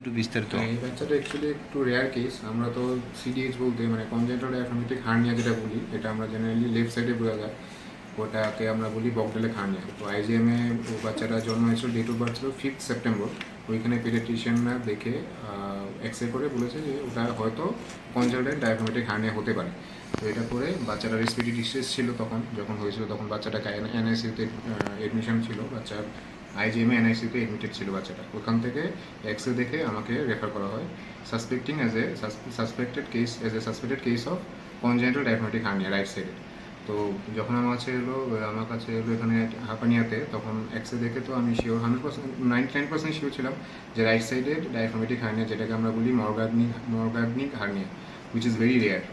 একটু বিস্তারিত। হ্যাঁ, এই বাচ্চাটা অ্যাকচুয়ালি একটু রেয়ার কেস। আমরা তো সিডিএইচ বলতে মানে কনজেনিটাল ডায়াফ্রাগমেটিক হার্নিয়া যেটা বলি, এটা আমরা জেনারেলি লেফট সাইডে বোঝা যায়, ওটাকে আমরা বলি বকডেলেক হার্নিয়া। তো আইজিএমে ও বাচ্চাটা জন্ম হয়েছিল, ডেট অফ বার্থ ছিল 5 সেপ্টেম্বর। ওইখানে পেডিয়াট্রিশিয়ানরা দেখে এক্স রে করে বলেছে যে ওটা হয়তো কনজেনিটাল ডায়াফ্রাগমেটিক হার্নিয়া হতে পারে। তো এটা করে বাচ্চাটা রেসপিরেটরি ডিস্ট্রেস ছিল যখন হয়েছিল, তখন বাচ্চাটাকে এনআইসিউতে এডমিশন ছিল, বাচ্চার আইজিএমে এনআইসিউতে এডমিটেড ছিল বাচ্চাটা। ওখান থেকে এক্স রে দেখে আমাকে রেফার করা হয় suspected case of congenital diaphragmatic hernia right সাইডে। তো যখন আমার কাছে এলো এখানে হাঁপানিয়াতে, তখন এক্স রে দেখে তো আমি শিওর 100%, 99% শিওর ছিলাম যে রাইট সাইডের ডায়াফ্রাগমেটিক হার্নিয়া, যেটাকে আমরা বলি Morgagnian hernia, which is very rare.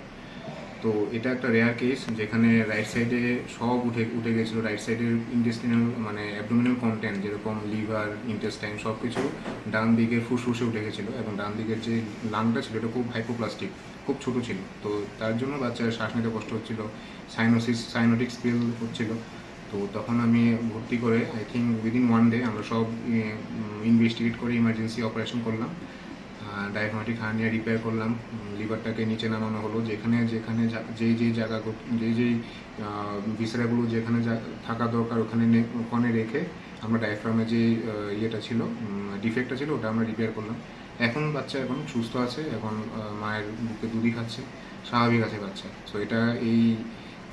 তো এটা একটা রেয়ার কেস যেখানে রাইট সাইডে সব উঠে গেছিলো। রাইট সাইডের ইন্টেস্টিনাল মানে অ্যাবডোমিনাল কন্টেন্ট, যেরকম লিভার, ইন্টেস্টাইন, সব কিছু ডান দিকের ফুসফুসে উঠে গেছিলো, এবং ডান দিকের যে লাংটা ছিল এটা খুব হাইপোপ্লাস্টিক, খুব ছোটো ছিল। তো তার জন্য বাচ্চার শ্বাস নিতে কষ্ট হচ্ছিলো, সাইনোটিক স্পেল হচ্ছিলো। তো তখন আমি ভর্তি করে আই থিঙ্ক উইদিন 1 ডে আমরা সব ইনভেস্টিগেট করে ইমার্জেন্সি অপারেশন করলাম, ডায়াফ্রাগমেটিক হার্নিয়া রিপেয়ার করলাম, লিভারটাকে নিচে নামানো হলো, যেখানে যেখানে যেই জায়গা যেই ভিসেরাগুলো যেখানে থাকা দরকার ওখানে রেখে আমরা ডায়াফ্রামে যে ইয়েটা ছিল, ডিফেক্টটা ছিল, ওটা আমরা রিপেয়ার করলাম। এখন বাচ্চা এখন সুস্থ আছে, এখন মায়ের বুকে দুধই খাচ্ছে, স্বাভাবিক আছে বাচ্চা। সো এটা এই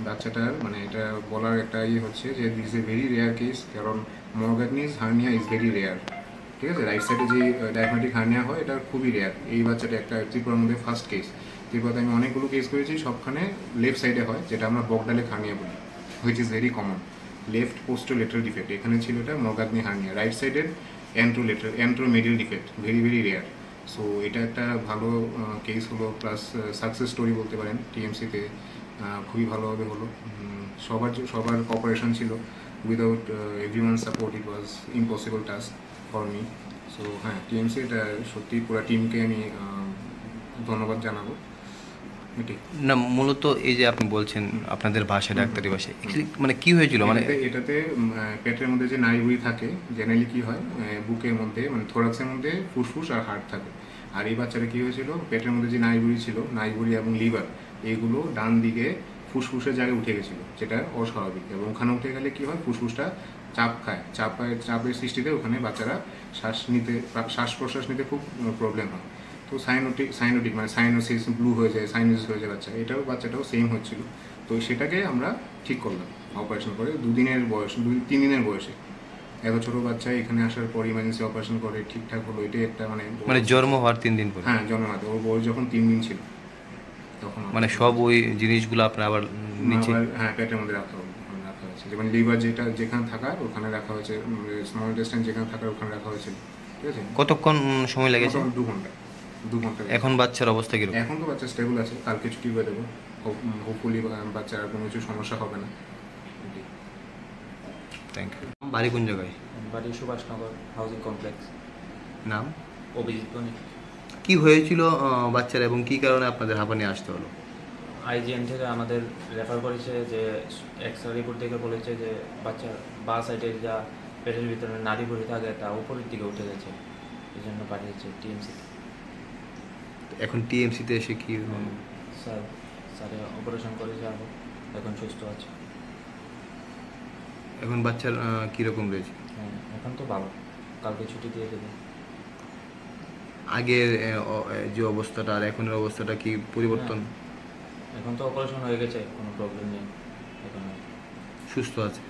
বাচ্চাটার মানে এটা বলার একটা ইয়ে হচ্ছে যে this is a very rare case, কারণ মরগাগনিস হার্নিয়া ইজ ভেরি রেয়ার। ঠিক আছে, রাইট সাইডে যে ডায়াফ্রাগমেটিক হার্নিয়া হয় এটা খুবই রেয়ার। এই বাচ্চাটা একটা ত্রিপুরার মধ্যে ফার্স্ট কেস। ত্রিপুরাতে আমি অনেকগুলো কেস করেছি, সবখানে লেফট সাইডে হয়, যেটা আমরা বকডালেক হার্নিয়া বলি, which is very common. Left posterolateral defect, এখানে ছিল এটা মরগাগনি হার্নিয়া। রাইট সাইডের anteromedial defect, very very rare. So এটা একটা ভালো কেস হলো, প্লাস সাকসেস স্টোরি বলতে পারেন। টিএমসিতে খুবই ভালোভাবে হলো, সবার কপারেশন ছিল। Without everyone support it was impossible task for me. So হ্যাঁ, টিএমসি এটা সত্যি পুরো টিমকে আমি ধন্যবাদ জানাবো। এটাই না, মূলত এই যে আপনি বলছেন আপনাদের ভাষায়, ডাক্তারি ভাষায়, মানে কি হয়েছিল? মানে এটাতে পেটের মধ্যে যে নাড়িভুঁড়ি থাকে, জেনারেলি কি হয় বুকের মধ্যে মানে থোরাক্সের মধ্যে ফুসফুস আর হার্ট থাকে। আর এই বাচ্চাটা কি হয়েছিল, পেটের মধ্যে যে নাড়িভুঁড়ি ছিল, নাড়িভুঁড়ি এবং লিভার, এইগুলো ডান দিকে ফুসফুসের জায়গায় উঠে গেছিলো, যেটা অস্বাভাবিক। এবং ওখানে উঠে গেলে কি হয়, ফুসফুসটা চাপ খায়, চাপের সৃষ্টিতে ওখানে বাচ্চারা শ্বাস প্রশ্বাস নিতে খুব প্রবলেম হয়। তো সাইনোটিক মানে সাইনোসিস ব্লু হয়ে যায়, সাইনোসিস হয়ে যায় বাচ্চাটাও সেম হচ্ছিল। তো সেটাকে আমরা ঠিক করলাম অপারেশন করে 2-3 দিনের বয়সে। এত ছোটো বাচ্চা এখানে আসার পর ইমার্জেন্সি অপারেশন করে ঠিকঠাক হলো, এটাই একটা মানে জন্ম হওয়ার 3 দিন পরে? হ্যাঁ, জন্মাতে ওর বয়স যখন 3 দিন ছিল তখন মানে সব ওই জিনিসগুলো আপনার আবার নিচে? হ্যাঁ, পেটের মধ্যে রাখা হয়েছে, যেমন লিভার যেখানে থাকার ওখানে রাখা হয়েছে, স্মল ইন্টেস্টাইন যেখানে থাকার ওখানে রাখা হয়েছিল। ঠিক আছে। কতক্ষণ সময় লেগেছে? 2 ঘন্টা। এখন বাচ্চার অবস্থা কিরকম? এখন তো বাচ্চা স্টেবল আছে, কালকে ছুটি করে দেবো। হোপফুলি বাচ্চার আর কোনো কিছু সমস্যা হবে না। Thank you. বাড়ি কোন জায়গায়? বাড়ি সুভাষনগর হাউজিং কমপ্লেক্স। নাম? অভিজিৎ বণিক। কি হয়েছিল বাচ্চার এবং কি কারণে আপনাদের হাঁপানি আসতে হলো? আইজিএম থেকে আমাদের রেফার করেছে, যে এক্সরে রিপোর্ট দেখে বলেছে যে বাচ্চার বাঁ সাইডে যা পেটের ভিতরে নাড়ি ভুঁড়ি থাকে তা উপরের দিকে উঠে গেছে, এই জন্য পাঠিয়েছে টিএমসি। এখন টিএমসিতে এসে কি স্যারে অপারেশন করেছে, আরও এখন সুস্থ আছে। এখন বাচ্চার কীরকম রয়েছে? হ্যাঁ, এখন তো ভালো, কালকে ছুটি দিয়ে দেবে। আগের যে অবস্থাটা আর এখনের অবস্থাটা কি পরিবর্তন? এখন তো অপারেশন হয়ে গেছে, কোনো প্রবলেম নেই, এখন সুস্থ আছে।